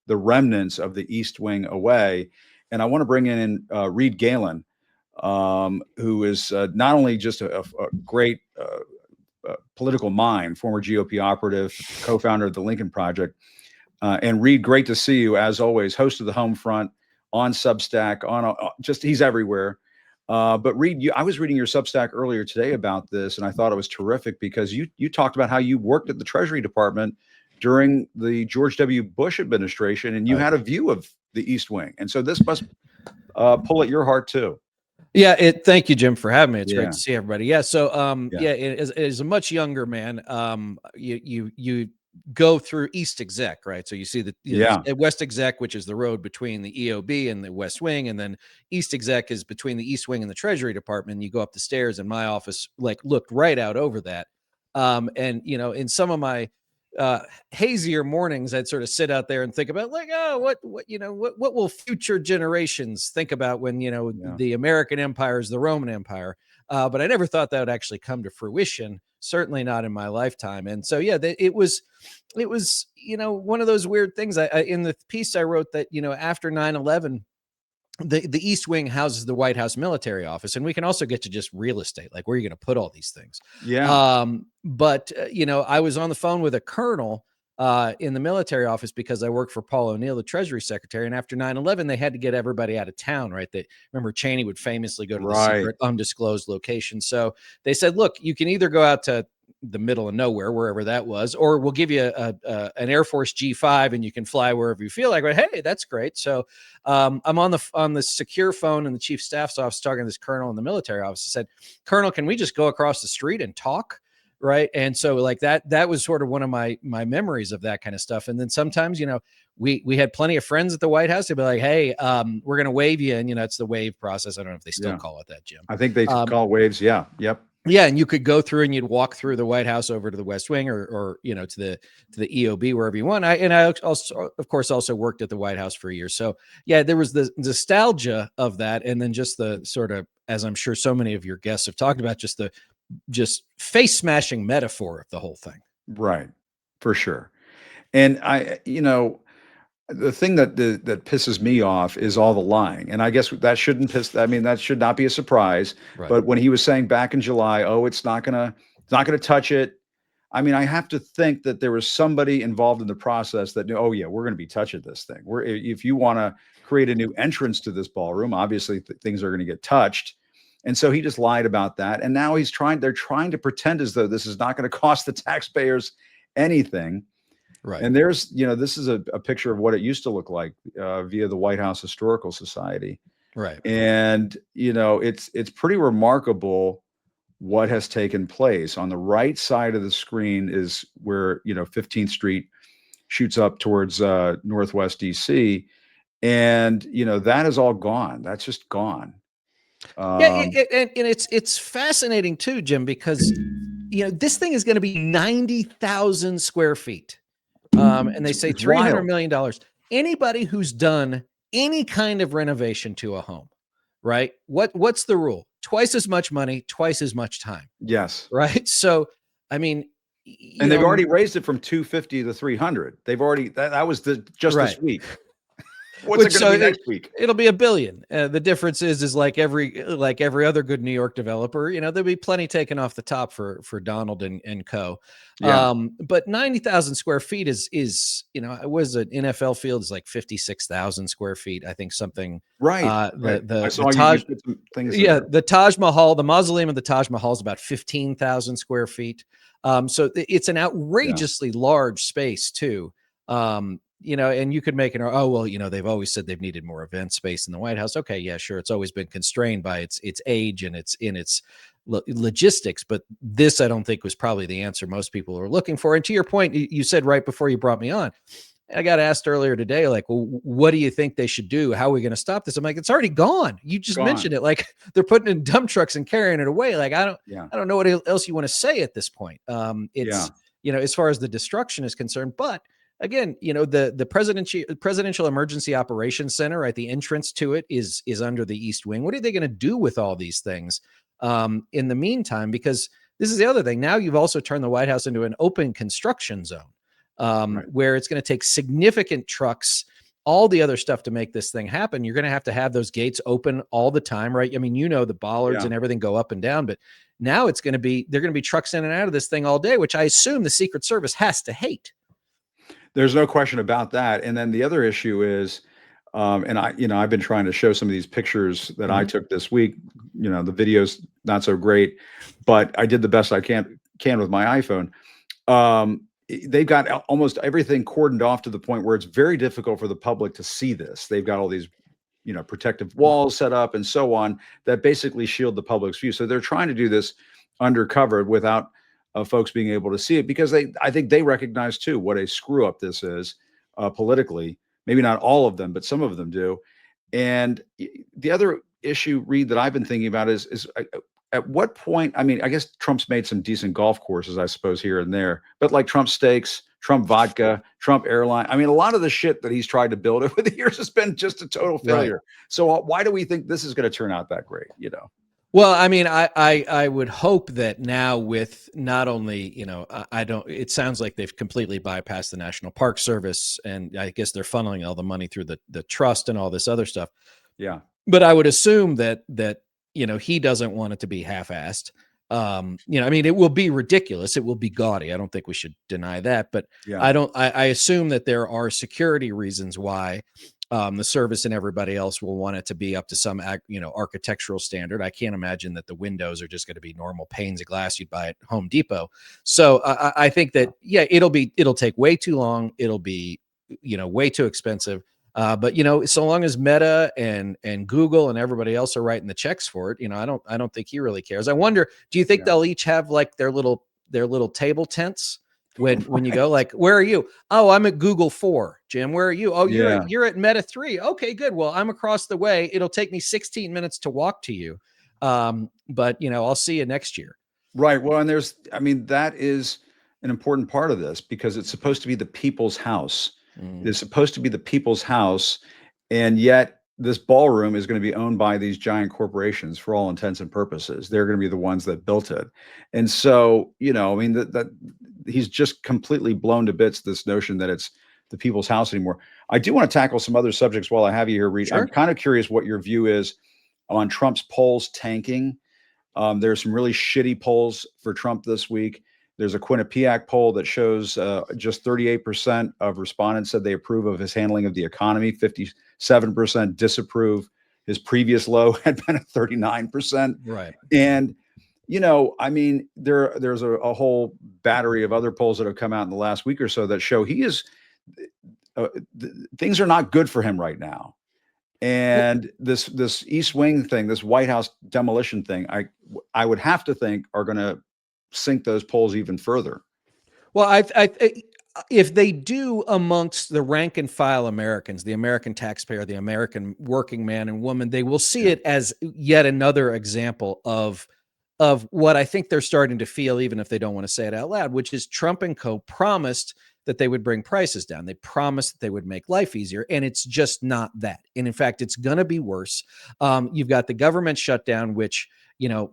the remnants of the East Wing away. And I want to bring in Reed Galen, who is not only just a great political mind, former GOP operative, co-founder of the Lincoln Project. And Reed, great to see you as always, host of the Home Front on Substack, just he's everywhere. But Reed, I was reading your Substack earlier today about this, and I thought it was terrific because you talked about how you worked at the Treasury Department during the George W. Bush administration, and you had a view of the East Wing. And so this must pull at your heart too. Yeah, thank you, Jim, for having me. It's great to see everybody. Yeah, so as a much younger man, you go through East Exec, right? So you see the West Exec, which is the road between the EOB and the West Wing, and then East Exec is between the East Wing and the Treasury Department. You go up the stairs, and my office looked right out over that. And in some of my hazier mornings, I'd sort of sit out there and think about what will future generations think about when the American Empire is the Roman Empire. But I never thought that would actually come to fruition. Certainly not in my lifetime. And so, it was one of those weird things. I in the piece I wrote that, after 9/11, the East Wing houses the White House military office, and we can also get to just real estate, like where are you going to put all these things? But I was on the phone with a colonel in the military office because I work for Paul O'Neill, the Treasury Secretary, and after 9/11, they had to get everybody out of town, right? Remember Cheney would famously go to the secret undisclosed location. So they said, look, you can either go out to the middle of nowhere, wherever that was, or we'll give you an Air Force G5 and you can fly wherever you feel like. But hey, that's great. So I'm on the secure phone in the chief staff's office talking to this colonel in the military office. I said, Colonel, can we just go across the street and talk? Right. And so that was sort of one of my memories of that kind of stuff. And then sometimes, we had plenty of friends at the White House. They'd be like, hey, we're going to wave you. And, it's the wave process. I don't know if they still call it that, Jim. I think they call it waves. Yeah. Yep. Yeah, and you could go through and you'd walk through the White House over to the West Wing or to the EOB, wherever you want. I also, of course, also worked at the White House for years. So there was the nostalgia of that, and then just the sort of, as I'm sure so many of your guests have talked about, just face smashing metaphor of the whole thing. Right, for sure. And the thing that pisses me off is all the lying. And I guess that that should not be a surprise. Right. But when he was saying back in July, it's not gonna touch it. I mean, I have to think that there was somebody involved in the process that knew, we're going to be touching this thing. If you want to create a new entrance to this ballroom, obviously things are going to get touched. And so he just lied about that. And now they're trying to pretend as though this is not going to cost the taxpayers anything. Right. And there's, this is a picture of what it used to look like via the White House Historical Society. Right. And, it's pretty remarkable what has taken place. On the right side of the screen is where, 15th Street shoots up towards Northwest DC. And, that is all gone. That's just gone. And it's fascinating too, Jim, because, this thing is going to be 90,000 square feet. And they say $300 million. Anybody who's done any kind of renovation to a home, right? What's the rule? Twice as much money, twice as much time. Yes. Right. So, I mean, and they've already raised it from 250 to 300. They've already, that was this week. What's it going to be next week? It'll be $1 billion. The difference is like every other good New York developer, there'll be plenty taken off the top for Donald and co. Yeah. But 90,000 square feet is it was an NFL field is like 56,000 square feet. I think something. Right. The Taj Mahal, the mausoleum of the Taj Mahal is about 15,000 square feet. So it's an outrageously large space too. And you could make they've always said they've needed more event space in the White House. Okay, yeah, sure. It's always been constrained by its age and its logistics. But this, I don't think, was probably the answer most people are looking for. And to your point, you said right before you brought me on, I got asked earlier today, like, well, what do you think they should do? How are we going to stop this? I'm like, it's already gone. You just mentioned it. Like they're putting it in dump trucks and carrying it away. Like, I don't know what else you want to say at this point. As far as the destruction is concerned, but again, the Presidential Emergency Operations Center, right? The entrance to it is under the East Wing. What are they going to do with all these things in the meantime? Because this is the other thing. Now you've also turned the White House into an open construction zone. Right. where it's going to take significant trucks, all the other stuff to make this thing happen. You're going to have those gates open all the time, right? I mean, the bollards and everything go up and down, but now they're going to be trucks in and out of this thing all day, which I assume the Secret Service has to hate. There's no question about that. And then the other issue is, and I've been trying to show some of these pictures that I took this week. The video's not so great, but I did the best I can with my iPhone. They've got almost everything cordoned off to the point where it's very difficult for the public to see this. They've got all these, protective walls set up and so on that basically shield the public's view. So they're trying to do this undercover without folks being able to see it, because I think they recognize too what a screw up this is politically. Maybe not all of them, but some of them do. And the other issue, Reed, that I've been thinking about is at what point, I mean, I guess Trump's made some decent golf courses, I suppose, here and there, but like Trump steaks, Trump vodka, Trump airline. I mean, a lot of the shit that he's tried to build over the years has been just a total failure. Right. So why do we think this is going to turn out that great? Well, I mean, I would hope that now with not only, it sounds like they've completely bypassed the National Park Service, and I guess they're funneling all the money through the trust and all this other stuff. Yeah. But I would assume that he doesn't want it to be half-assed. I mean, it will be ridiculous. It will be gaudy. I don't think we should deny that, but yeah. I assume that there are security reasons why the service and everybody else will want it to be up to some, architectural standard. I can't imagine that the windows are just going to be normal panes of glass you'd buy at Home Depot. So I think that, yeah, it'll take way too long. It'll be, way too expensive. But so long as Meta and Google and everybody else are writing the checks for it, I don't think he really cares. I wonder, do you think they'll each have like their little table tents when you go, like, where are you? Oh, I'm at Google 4. Jim, where are you? Oh, you're at Meta 3. Okay, good. Well, I'm across the way. It'll take me 16 minutes to walk to you. But I'll see you next year. Right. Well, and that is an important part of this, because it's supposed to be the people's house. It's supposed to be the people's house. And yet this ballroom is going to be owned by these giant corporations for all intents and purposes. They're going to be the ones that built it. And so, that he's just completely blown to bits this notion that it's the people's house anymore. I do want to tackle some other subjects while I have you here, Reed. Sure. I'm kind of curious what your view is on Trump's polls tanking. There's some really shitty polls for Trump this week. There's a Quinnipiac poll that shows just 38% of respondents said they approve of his handling of the economy. 57% disapprove. His previous low had been at 39%. Right. And, there's a whole battery of other polls that have come out in the last week or so that show he is, things are not good for him right now. And this East Wing thing, this White House demolition thing, I would have to think are going to sink those polls even further. Well, if they do amongst the rank and file Americans, the American taxpayer, the American working man and woman, they will see it as yet another example of what I think they're starting to feel, even if they don't want to say it out loud, which is Trump and co. promised that they would bring prices down. They promised that they would make life easier, and it's just not that. And in fact, it's going to be worse. You've got the government shutdown, which,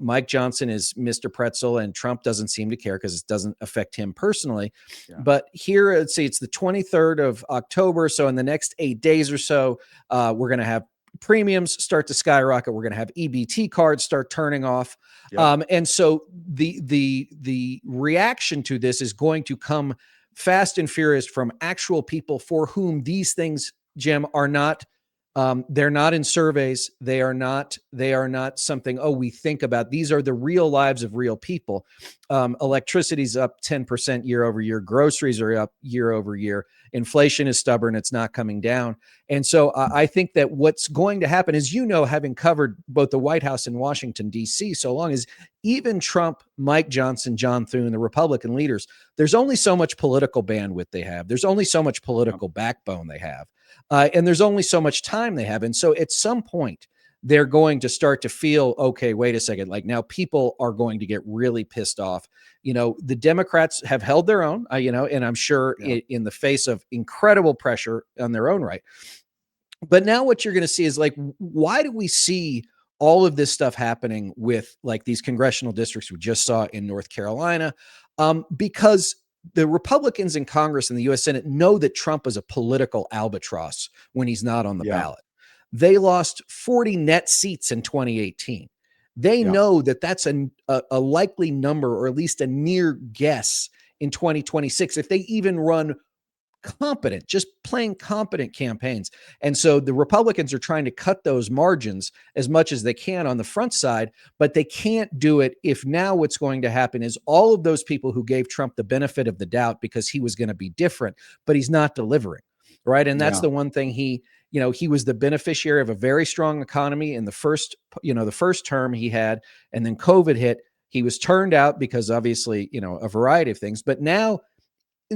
Mike Johnson is Mr. Pretzel, and Trump doesn't seem to care because it doesn't affect him personally. Yeah. But here, let's see, it's the 23rd of October. So in the next 8 days or so, we're going to have premiums start to skyrocket. We're going to have EBT cards start turning off. Yep. And so the reaction to this is going to come fast and furious from actual people for whom these things, Jim, are not, they're not in surveys. They are not something, we think about. These are the real lives of real people. Electricity's up 10% year over year. Groceries are up year over year. Inflation is stubborn. It's not coming down. And so I think that what's going to happen is, having covered both the White House and Washington, D.C., so long as even Trump, Mike Johnson, John Thune, the Republican leaders, there's only so much political bandwidth they have. There's only so much political backbone they have. And there's only so much time they have. And so at some point, they're going to start to feel, okay, wait a second. Like, now people are going to get really pissed off. The Democrats have held their own, and I'm sure in the face of incredible pressure on their own right. But now what you're going to see is, like, why do we see all of this stuff happening with, like, these congressional districts we just saw in North Carolina? Because the Republicans in Congress and the US Senate know that Trump is a political albatross when he's not on the ballot. They lost 40 net seats in 2018. They know that that's a likely number, or at least a near guess, in 2026 if they even run competent, just plain competent campaigns. And so the Republicans are trying to cut those margins as much as they can on the front side, but they can't do it if now what's going to happen is all of those people who gave Trump the benefit of the doubt because he was going to be different, but he's not delivering, right? And that's the one thing he was the beneficiary of a very strong economy in the first term he had, and then COVID hit. He was turned out because obviously, a variety of things, but now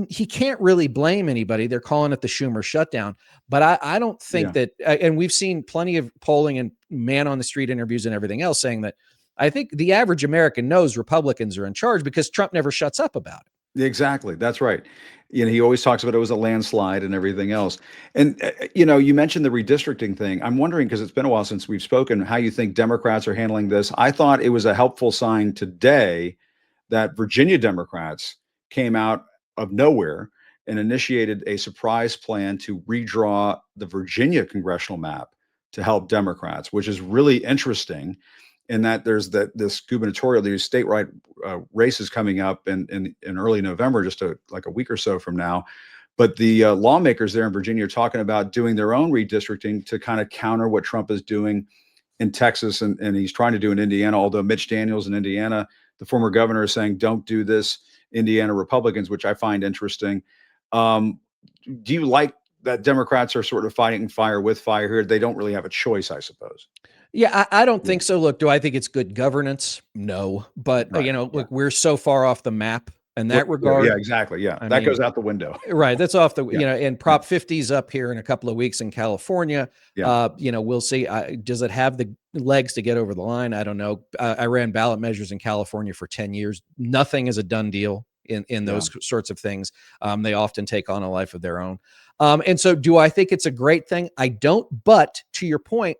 he can't really blame anybody. They're calling it the Schumer shutdown, but I don't think that, and we've seen plenty of polling and man on the street interviews and everything else saying that I think the average American knows Republicans are in charge because Trump never shuts up about it. Exactly. That's right. He always talks about it was a landslide and everything else. And, you mentioned the redistricting thing. I'm wondering, because it's been a while since we've spoken, how you think Democrats are handling this. I thought it was a helpful sign today that Virginia Democrats came out of nowhere and initiated a surprise plan to redraw the Virginia congressional map to help Democrats, which is really interesting. In that there's this gubernatorial, these statewide races coming up in early November, just like a week or so from now. But the lawmakers there in Virginia are talking about doing their own redistricting to kind of counter what Trump is doing in Texas, and he's trying to do in Indiana. Although Mitch Daniels in Indiana, the former governor, is saying don't do this. Indiana Republicans, which I find interesting. Do you like that Democrats are sort of fighting fire with fire here? They don't really have a choice, I suppose. Yeah, I don't think so. Look, do I think it's good governance? No, but look, we're so far off the map in that regard. Yeah, exactly. Yeah, that goes out the window. Right, that's off the and Prop 50's up here in a couple of weeks in California. We'll see. Does it have the legs to get over the line? I don't know. I ran ballot measures in California for 10 years. Nothing is a done deal in those sorts of things. They often take on a life of their own. And so, do I think it's a great thing? I don't. But to your point,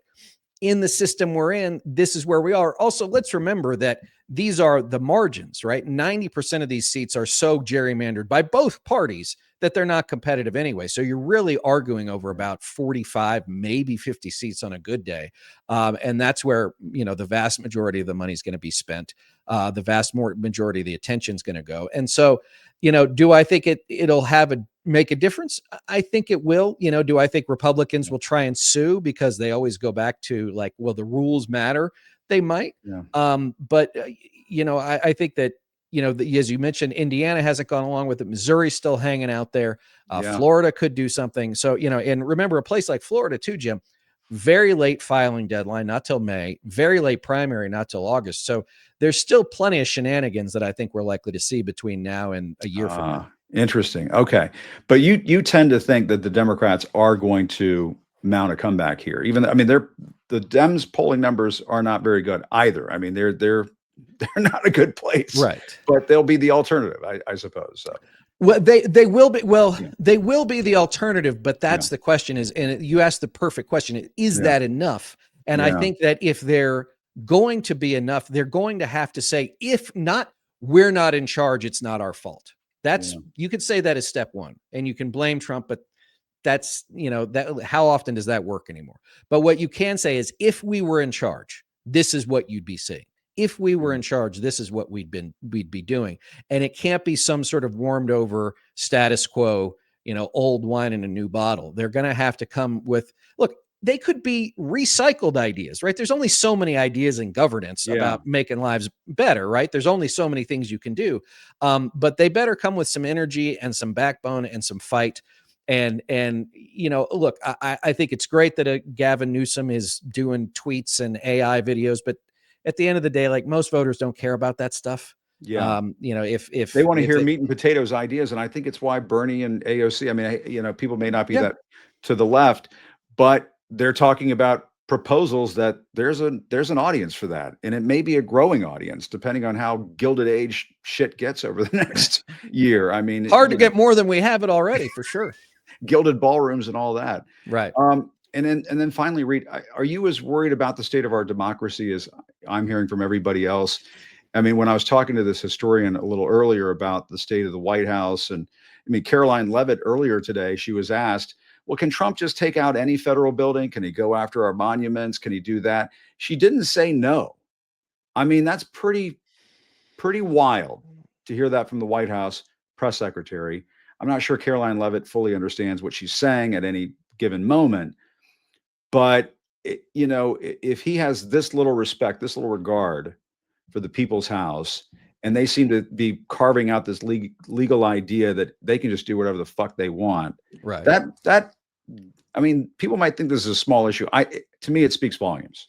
in the system we're in, this is where we are. Also, let's remember that these are the margins, right? 90% of these seats are so gerrymandered by both parties that they're not competitive anyway. So you're really arguing over about 45, maybe 50 seats on a good day. And that's where, the vast majority of the money is going to be spent. The vast majority of the attention is going to go. And so, do I think it'll make a difference? I think it will. Do I think Republicans will try and sue because they always go back to the rules matter? They might. But I think that, as you mentioned, Indiana hasn't gone along with it. Missouri's still hanging out there. Florida could do something. So, and remember a place like Florida too, Jim, very late filing deadline, not till May, very late primary, not till August. So there's still plenty of shenanigans that I think we're likely to see between now and a year from now. Interesting. Okay. But you tend to think that the Democrats are going to mount a comeback here. Even the Dems polling numbers are not very good either. I mean, they're not a good place. Right. But they'll be the alternative, I suppose. So. Well, they will be. Well, they will be the alternative, but that's the question is, and you asked the perfect question, is that enough? And I think that if they're going to be enough, they're going to have to say, if not, we're not in charge. It's not our fault. You could say that as step one, and you can blame Trump, but that's, that how often does that work anymore? But what you can say is, if we were in charge, this is what you'd be seeing. If we were in charge, this is what we'd be doing. And it can't be some sort of warmed over status quo, old wine in a new bottle. They're going to have to come with, look, they could be recycled ideas, right? There's only so many ideas in governance about making lives better, right? There's only so many things you can do. But they better come with some energy and some backbone and some fight. And look, I think it's great that Gavin Newsom is doing tweets and AI videos, but at the end of the day, most voters don't care about that stuff. If they want to hear meat and potatoes ideas, and I think it's why Bernie and AOC, people may not be that to the left, but they're talking about proposals that there's an audience for that, and it may be a growing audience depending on how Gilded Age shit gets over the next year. Hard to get more than we have it already, for sure. Gilded ballrooms and all that, right? And then finally, Reed, are you as worried about the state of our democracy as I'm hearing from everybody else? I mean, when I was talking to this historian a little earlier about the state of the White House, and I mean, Caroline Levitt earlier today, she was asked, well, can Trump just take out any federal building? Can he go after our monuments? Can he do that? She didn't say no. I mean, that's pretty wild to hear that from the White House press secretary. I'm not sure Caroline Levitt fully understands what she's saying at any given moment, but if he has this little respect, this little regard for the people's house, and they seem to be carving out this legal idea that they can just do whatever the fuck they want. Right. That I mean, people might think this is a small issue. To me, it speaks volumes.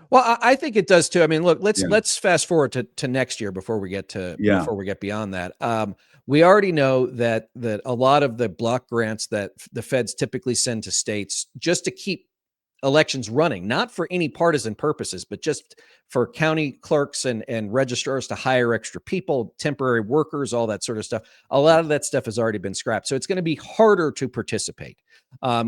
Well, I think it does too. I mean, look, let's fast forward to next year before we get beyond that. We already know that a lot of the block grants that the feds typically send to states just to keep elections running, not for any partisan purposes, but just for county clerks and registrars to hire extra people, temporary workers, all that sort of stuff. A lot of that stuff has already been scrapped. So it's going to be harder to participate.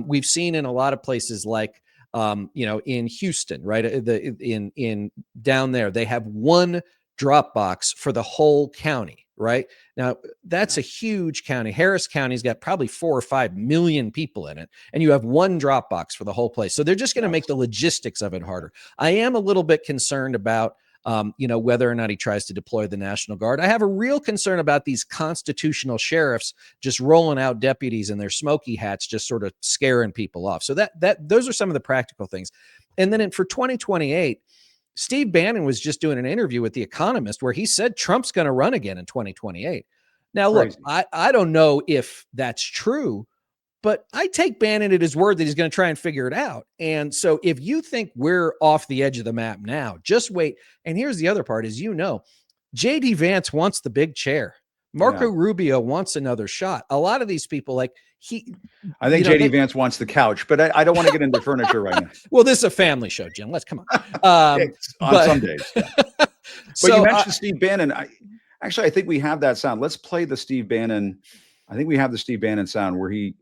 We've seen in a lot of places like, in Houston, right? In down there, they have one drop box for the whole county, right? Now, that's a huge county. Harris County's got probably 4 or 5 million people in it, and you have one drop box for the whole place. So they're just going to make the logistics of it harder. I am a little bit concerned about whether or not he tries to deploy the National Guard. I have a real concern about these constitutional sheriffs just rolling out deputies in their smoky hats, just sort of scaring people off. So those are some of the practical things. And then for 2028, Steve Bannon was just doing an interview with The Economist where he said Trump's going to run again in 2028. Now, look, I don't know if that's true, but I take Bannon at his word that he's going to try and figure it out. And so if you think we're off the edge of the map now, just wait. And here's the other part is, J.D. Vance wants the big chair. Marco Rubio wants another shot. A lot of these people, I think J.D. Vance wants the couch, but I don't want to get into furniture right now. Well, this is a family show, Jim. Let's come on. On some days. Yeah. But so, you mentioned Steve Bannon. I think we have that sound. Let's play the Steve Bannon. I think we have the Steve Bannon sound where he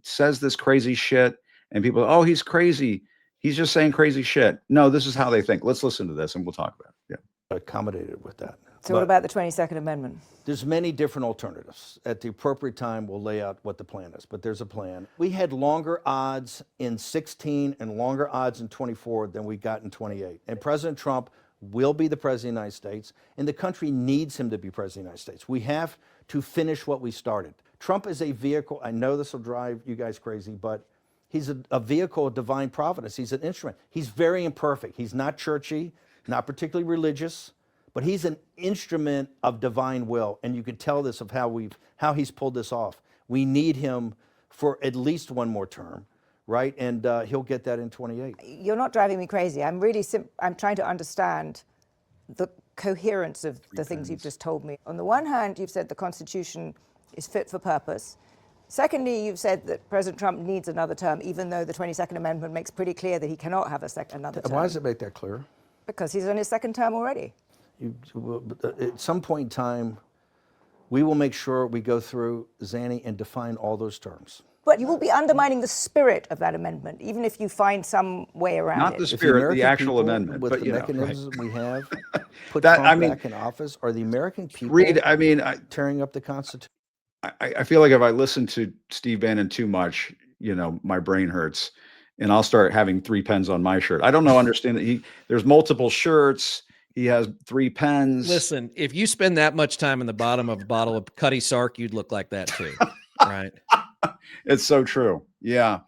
says this crazy shit and people, oh, he's crazy. He's just saying crazy shit. No, this is how they think. Let's listen to this and we'll talk about it. Yeah. Accommodated with that. So what about the 22nd Amendment? There's many different alternatives. At the appropriate time, we'll lay out what the plan is, but there's a plan. We had longer odds in 16 and longer odds in 24 than we got in 28. And President Trump will be the president of the United States, and the country needs him to be president of the United States. We have to finish what we started. Trump is a vehicle. I know this will drive you guys crazy, but he's a vehicle of divine providence. He's an instrument. He's very imperfect. He's not churchy, not particularly religious, but he's an instrument of divine will, and you can tell this of how he's pulled this off. We need him for at least one more term, right? And he'll get that in 28. You're not driving me crazy. I'm really I'm trying to understand the coherence of the things you've just told me. On the one hand, you've said the Constitution is fit for purpose. Secondly, you've said that President Trump needs another term, even though the 22nd Amendment makes pretty clear that he cannot have another term. Why does it make that clear? Because he's on his second term already. At some point in time, we will make sure we go through, Zanny, and define all those terms. But you will be undermining the spirit of that amendment, even if you find some way around it. Not the spirit, the actual amendment. With but, the mechanisms we have, put Trump back in office, are the American people tearing up the Constitution? I feel like if I listen to Steve Bannon too much, my brain hurts, and I'll start having 3 pens on my shirt. I don't understand that there's multiple shirts. He has 3 pens. Listen, if you spend that much time in the bottom of a bottle of Cutty Sark, you'd look like that too, right? It's so true. Yeah.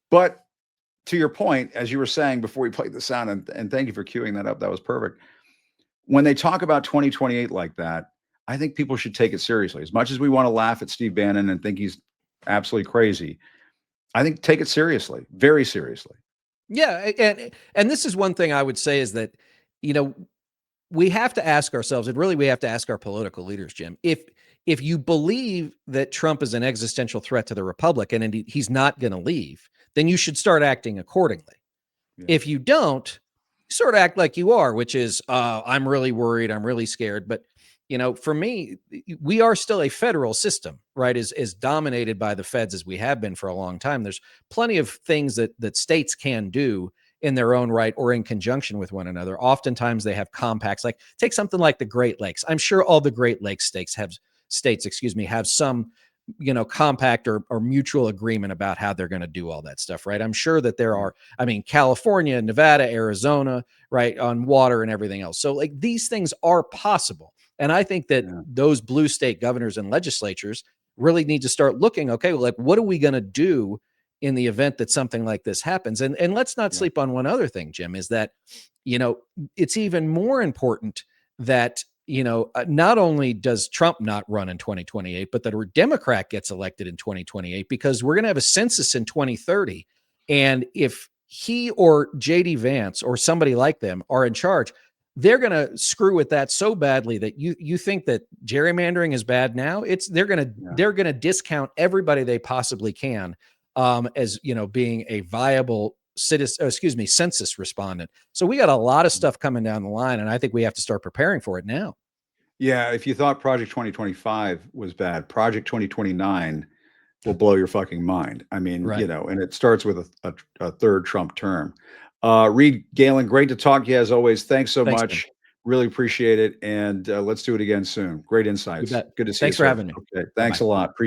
But to your point, as you were saying before we played the sound, and thank you for queuing that up. That was perfect. When they talk about 2028 like that, I think people should take it seriously. As much as we want to laugh at Steve Bannon and think he's absolutely crazy, I think take it seriously, very seriously. Yeah. And this is one thing I would say is that, we have to ask ourselves, and really we have to ask our political leaders, Jim, if you believe that Trump is an existential threat to the republic and indeed he's not going to leave, then you should start acting accordingly. Yeah. If you don't, sort of act like you are, which is, I'm really worried, I'm really scared. But, for me, we are still a federal system, right? As dominated by the feds as we have been for a long time. There's plenty of things that states can do in their own right or in conjunction with one another. Oftentimes they have compacts. Like take something like the Great Lakes. I'm sure all the Great Lakes states have some, compact or mutual agreement about how they're going to do all that stuff, right? I'm sure that there are, I mean, California, Nevada, Arizona, right, on water and everything else. So like these things are possible. And I think that those blue state governors and legislatures really need to start looking, okay, well, like what are we going to do in the event that something like this happens? And let's not sleep on one other thing, Jim, is that, it's even more important that, not only does Trump not run in 2028, but that a Democrat gets elected in 2028, because we're going to have a census in 2030. And if he or JD Vance or somebody like them are in charge, they're going to screw with that so badly that you think that gerrymandering is bad now. They're going to discount everybody they possibly can as being a viable census respondent. So we got a lot of stuff coming down the line, and I think we have to start preparing for it now. Yeah, if you thought Project 2025 was bad, Project 2029 will blow your fucking mind. I mean, and it starts with a third Trump term. Reed Galen, great to talk to you as always. Thanks so much. Ben. Really appreciate it. And let's do it again soon. Great insights. Good to see you. Thanks for having me. Okay. Thanks a lot. Appreciate